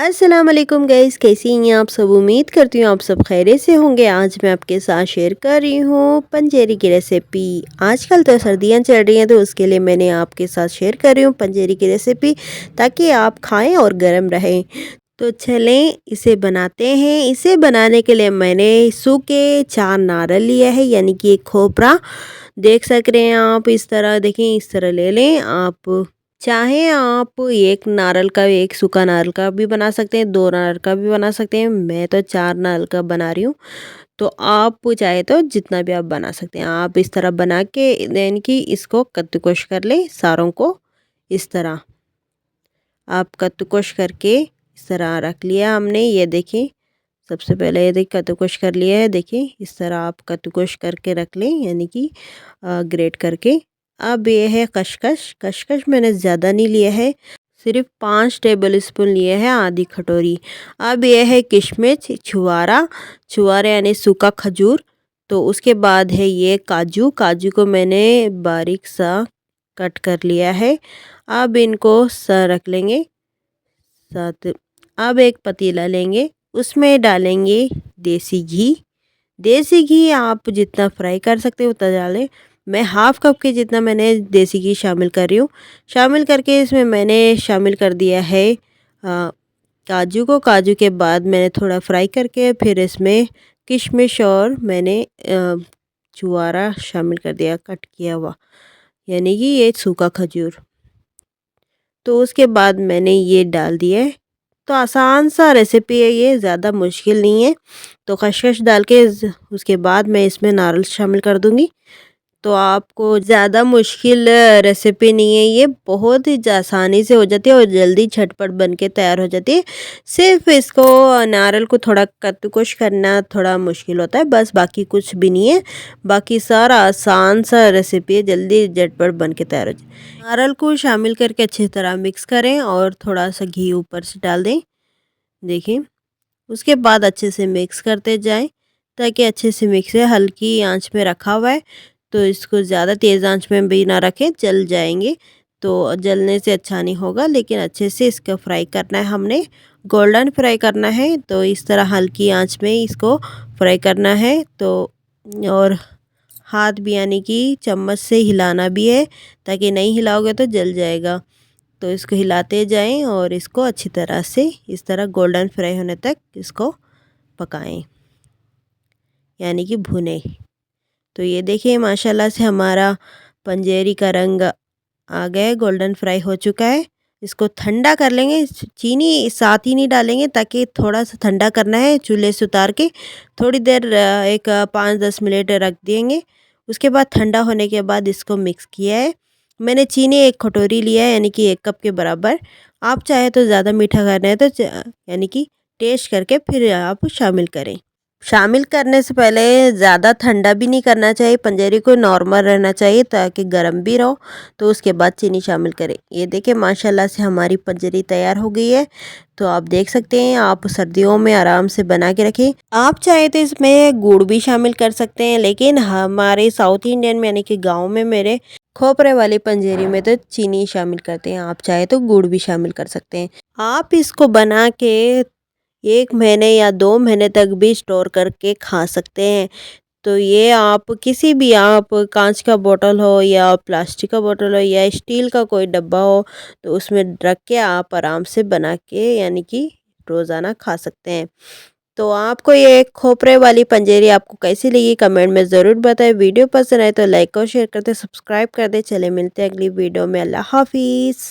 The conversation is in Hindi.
अस्सलाम वालेकुम गाइस, कैसी हैं आप सब। उम्मीद करती हूँ आप सब खैरियत से होंगे। आज मैं आपके साथ शेयर कर रही हूँ पंजेरी की रेसिपी। आजकल तो सर्दियाँ चल रही हैं तो उसके लिए मैंने आपके साथ शेयर कर रही हूँ पंजेरी की रेसिपी, ताकि आप खाएं और गर्म रहें। तो चलें इसे बनाते हैं। इसे बनाने के लिए मैंने सूखे 4 नारियल लिया है, यानी कि एक खोपरा। देख सक रहे हैं आप, इस तरह देखें, इस तरह ले लें आप। चाहे आप एक नारियल का, एक सूखा नारियल का भी बना सकते हैं, 2 नारियल का भी बना सकते हैं। मैं तो 4 नारियल का बना रही हूँ। तो आप चाहे तो जितना भी आप बना सकते हैं। आप इस तरह बना के यानी कि इसको कद्दूकस कर लें सारों को। इस तरह आप कद्दूकस करके इस तरह रख लिया हमने। ये देखिए, सबसे पहले ये देखिए कद्दूकस कर लिया है। देखिए इस तरह आप कद्दूकस करके रख लें, यानी कि ग्रेट करके। अब ये है खसखस। खसखस मैंने ज़्यादा नहीं लिया है, सिर्फ 5 टेबल स्पून लिए हैं, आधी कटोरी। अब ये है किशमिश, छुआरा। छुआरा यानी सूखा खजूर। तो उसके बाद है ये काजू। काजू को मैंने बारीक सा कट कर लिया है। अब इनको रख लेंगे साथ। अब एक पतीला लेंगे, उसमें डालेंगे देसी घी। देसी घी आप जितना फ्राई कर सकते हो उतना डालें। मैं हाफ़ कप के जितना मैंने देसी घी शामिल कर रही हूँ। शामिल करके इसमें मैंने शामिल कर दिया है काजू को। काजू के बाद मैंने थोड़ा फ्राई करके फिर इसमें किशमिश और मैंने छुआरा शामिल कर दिया, कट किया हुआ, यानी कि ये सूखा खजूर। तो उसके बाद मैंने ये डाल दिया है। तो आसान सा रेसिपी है ये, ज़्यादा मुश्किल नहीं है। तो खसखस डाल के उसके बाद मैं इसमें नारियल शामिल कर दूँगी। तो आपको ज़्यादा मुश्किल रेसिपी नहीं है ये, बहुत ही आसानी से हो जाती है और जल्दी झटपट बन के तैयार हो जाती है। सिर्फ इसको नारियल को थोड़ा कद्दूकस करना थोड़ा मुश्किल होता है, बस बाकी कुछ भी नहीं है। बाकी सारा आसान सा रेसिपी है, जल्दी झटपट बन के तैयार हो जाए। नारियल को शामिल करके अच्छी तरह मिक्स करें और थोड़ा सा घी ऊपर से डाल दें। देखिए, उसके बाद अच्छे से मिक्स करते जाएं, ताकि अच्छे से मिक्स है। हल्की आंच में रखा हुआ है, तो इसको ज़्यादा तेज़ आंच में भी ना रखें, जल जाएंगे। तो जलने से अच्छा नहीं होगा, लेकिन अच्छे से इसको फ्राई करना है हमने, गोल्डन फ्राई करना है। तो इस तरह हल्की आंच में इसको फ्राई करना है। तो और हाथ भी यानी कि चम्मच से हिलाना भी है, ताकि नहीं हिलाओगे तो जल जाएगा। तो इसको हिलाते जाएं और इसको अच्छी तरह से इस तरह गोल्डन फ्राई होने तक इसको पकाएं, यानी कि भुने। तो ये देखिए माशाल्लाह से हमारा पंजेरी का रंग आ गया है, गोल्डन फ्राई हो चुका है। इसको ठंडा कर लेंगे। चीनी साथ ही नहीं डालेंगे, ताकि थोड़ा सा ठंडा करना है, चूल्हे से उतार के थोड़ी देर एक 5-10 मिनट रख देंगे। उसके बाद ठंडा होने के बाद इसको मिक्स किया है। मैंने चीनी 1 कटोरी लिया है, यानी कि 1 कप के बराबर। आप चाहे तो ज़्यादा मीठा करना है तो यानी कि टेस्ट करके फिर आप शामिल करें। शामिल करने से पहले ज़्यादा ठंडा भी नहीं करना चाहिए, पंजेरी को नॉर्मल रहना चाहिए ताकि गर्म भी रहो। तो उसके बाद चीनी शामिल करें। ये देखिए माशाल्लाह से हमारी पंजेरी तैयार हो गई है। तो आप देख सकते हैं, आप सर्दियों में आराम से बना के रखें। आप चाहे तो इसमें गुड़ भी शामिल कर सकते हैं, लेकिन हमारे साउथ इंडियन में यानी कि गाँव में मेरे खोपरे वाली पंजेरी में तो चीनी शामिल करते हैं। आप चाहे तो गुड़ भी शामिल कर सकते हैं। आप इसको बना के 1 महीने या 2 महीने तक भी स्टोर करके खा सकते हैं। तो ये आप किसी भी, आप कांच का बोतल हो या प्लास्टिक का बोतल हो या स्टील का कोई डब्बा हो, तो उसमें रख के आप आराम से बना के यानी कि रोज़ाना खा सकते हैं। तो आपको ये खोपरे वाली पंजेरी आपको कैसी लगी कमेंट में ज़रूर बताएं। वीडियो पसंद आए तो लाइक और शेयर करते, सब्सक्राइब कर दे। चले मिलते हैं अगली वीडियो में। अल्लाह हाफिज़।